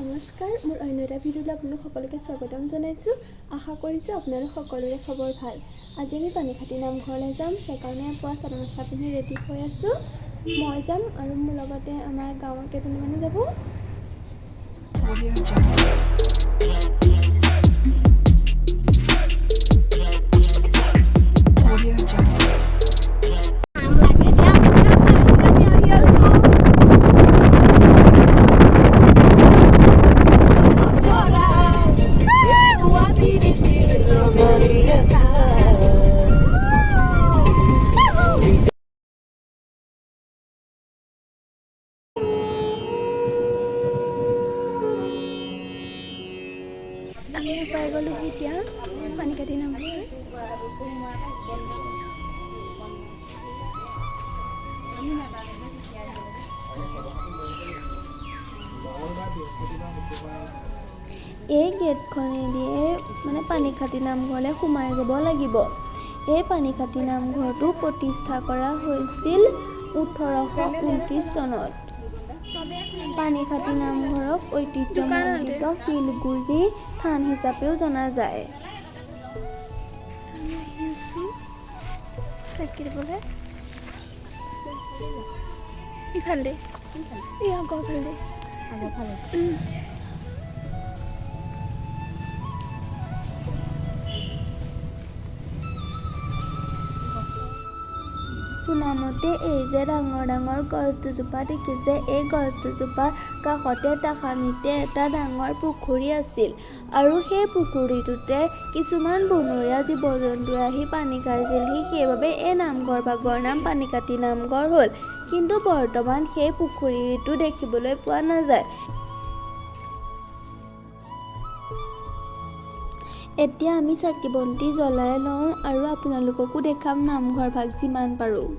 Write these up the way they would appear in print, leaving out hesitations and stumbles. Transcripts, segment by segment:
নমস্কাৰ, মোৰ অন্য এটা ভিডিঅ'লৈ আপোনালোক সকলোকে স্বাগতম জনাইছোঁ। আশা কৰিছোঁ আপোনালোক সকলোৰে খবৰ ভাল। আজি আমি পানীখাতি নামঘৰলৈ যাম, সেইকাৰণে পুৱা চাদৰ মেখেলা পিন্ধি ৰেডি হৈ আছোঁ। মই যাম আৰু মোৰ লগতে আমাৰ গাঁৱৰ কেইজনীমানো যাব। আমি পাই গ'লোঁ এতিয়া পানীখাতি নামঘৰ। এই গেটখনেদিয়ে পানীখাতি নামঘৰলৈ সোমাই যাব লাগিব। এই পানীখাতি নামঘৰটো প্ৰতিষ্ঠা কৰা হৈছিল 1829 চনত। পানীখাতি নামঘৰক ঐতিহ্যমণ্ডিত শিলগুৰি থান হিচাপেও জনা যায়। ইফালে শুনামতে এই যে ডাঙৰ ডাঙৰ গছ দুজোপা দেখিছে, এই গছ দুজোপাৰ কাষতে তাহানিতে এটা ডাঙৰ পুখুৰী আছিল আৰু সেই পুখুৰীটোতে কিছুমান বনৰীয়া জীৱ জন্তুৱে আহি পানী খাইছিলহি। সেইবাবে এই নামঘৰ ভাগৰ নাম পানীখাতি নামঘৰ হ'ল। কিন্তু বৰ্তমান সেই পুখুৰীটো দেখিবলৈ পোৱা নাযায়। এতিয়া আমি চাকি বন্তি জ্বলাই লওঁ আৰু আপোনালোককো দেখাম নামঘৰ ভাগ যিমান পাৰোঁ।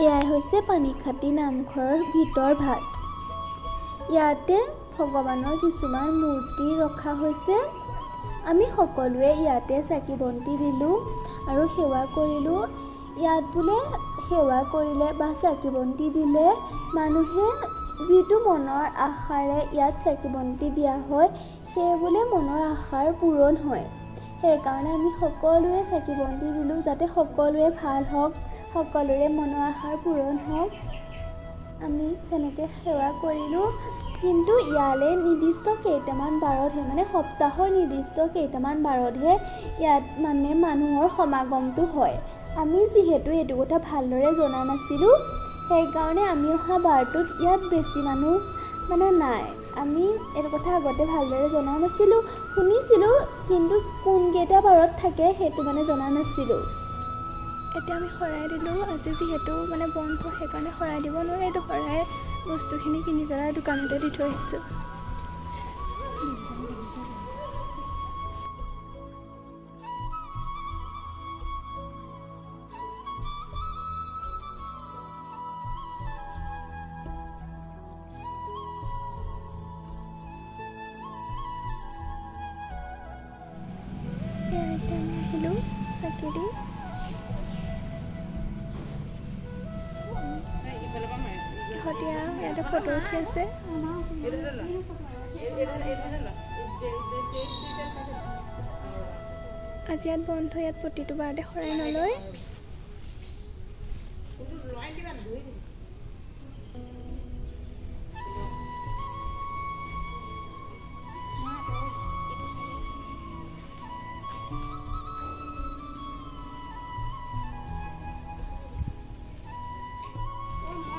এয়াই হৈছে পানীখাতি নামঘৰৰ ভিতৰ ভাগ। ইয়াতে ভগৱানৰ কিছুমান মূৰ্তি ৰখা হৈছে। আমি সকলোৱে ইয়াতে চাকি বন্তি দিলোঁ আৰু সেৱা কৰিলোঁ। ইয়াত বোলে সেৱা কৰিলে বা চাকি বন্তি দিলে মানুহে যিটো মনৰ আশাৰে ইয়াত চাকি বন্তি দিয়া হয়, সেই বোলে মনৰ আশাৰ পূৰণ হয়। সেইকাৰণে আমি সকলোৱে চাকি বন্তি দিলোঁ, যাতে সকলোৱে ভাল হওক, সকলোৰে মনৰ আশাৰ পূৰণ হওক। আমি তেনেকৈ সেৱা কৰিলোঁ। কিন্তু ইয়ালৈ নিৰ্দিষ্ট কেইটামান বাৰতহে, সপ্তাহৰ নিৰ্দিষ্ট কেইটামান বাৰতহে ইয়াত মানুহৰ সমাগমটো হয়। আমি যিহেতু এইটো কথা ভালদৰে জনা নাছিলোঁ, সেইকাৰণে আমি অহা বাৰটোত ইয়াত বেছি মানুহ নাই। আমি এইটো কথা আগতে ভালদৰে জনা নাছিলোঁ, শুনিছিলোঁ, কিন্তু কোনকেইটা বাৰত থাকে সেইটো জনা নাছিলোঁ। এতিয়া আমি শৰাই দিলোঁ। আজি যিহেতু বন্ধ, সেইকাৰণে শৰাই দিব নোৱাৰে। এইটো শৰাই বস্তুখিনি কিনি পেলাই দোকানতে দি থৈ আহিছোঁ। এতিয়া আমি আহিলোঁ চাকি দি। সতীয়া ইয়াতে ফটো উঠি আছে। আজি ইয়াত বন্ধ, ইয়াত প্ৰতিটো বাৰতে শৰাই নলয়।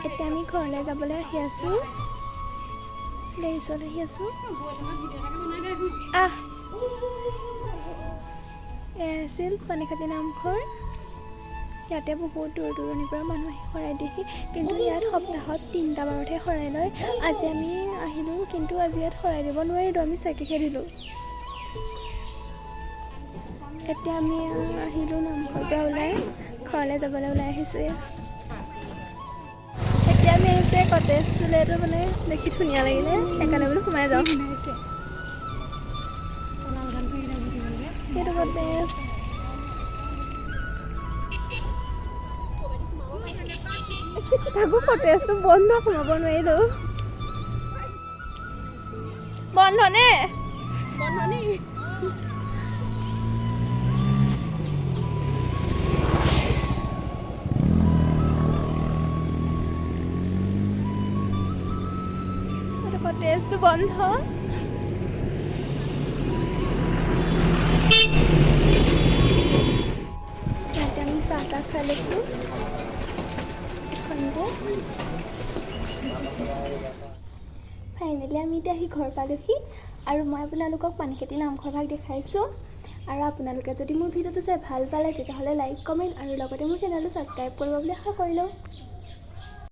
এতিয়া আমি ঘৰলৈ যাবলৈ আহি আছোঁ, ওচৰত আহি আছোঁ। এয়া আছিল পানীখাতি নামঘৰ। ইয়াতে বহুত দূৰ দূৰণিৰ পৰা মানুহ আহি শৰাই দিয়েহি, কিন্তু ইয়াত সপ্তাহত 3টা বাৰতহে শৰাই লয়। আজি আমি আহিলোঁ, কিন্তু আজি ইয়াত শৰাই দিব নোৱাৰিলোঁ, আমি চাকিহে দিলোঁ। এতিয়া আমি আহিলোঁ নামঘৰৰ পৰা ওলাই, ঘৰলৈ যাবলৈ ওলাই আহিছোঁ। এতিয়া আমি আহিছোঁ কটেজটোলৈ এইটো মানে দেখি ধুনীয়া লাগিলে সেইকাৰণে বোলো সোমাই যাওঁ সেইটো কটেজ তাকো কটেজটো বন্ধ সোমাব নোৱাৰিলো বন্ধ নে কটেজটো বন্ধ ইয়াতে আমি চাহ তাহ খাই লৈছোঁ ফাইনেলি আমি এতিয়া আহি ঘৰ পালোহি আৰু মই আপোনালোকক পানীখাইটি নামঘৰ ভাগ দেখাইছোঁ আৰু আপোনালোকে যদি মোৰ ভিডিঅ'টো চাই ভাল পালে তেতিয়াহ'লে লাইক কমেণ্ট আৰু লগতে মোৰ চেনেলটো ছাবস্ক্ৰাইব কৰিব বুলি আশা কৰিলোঁ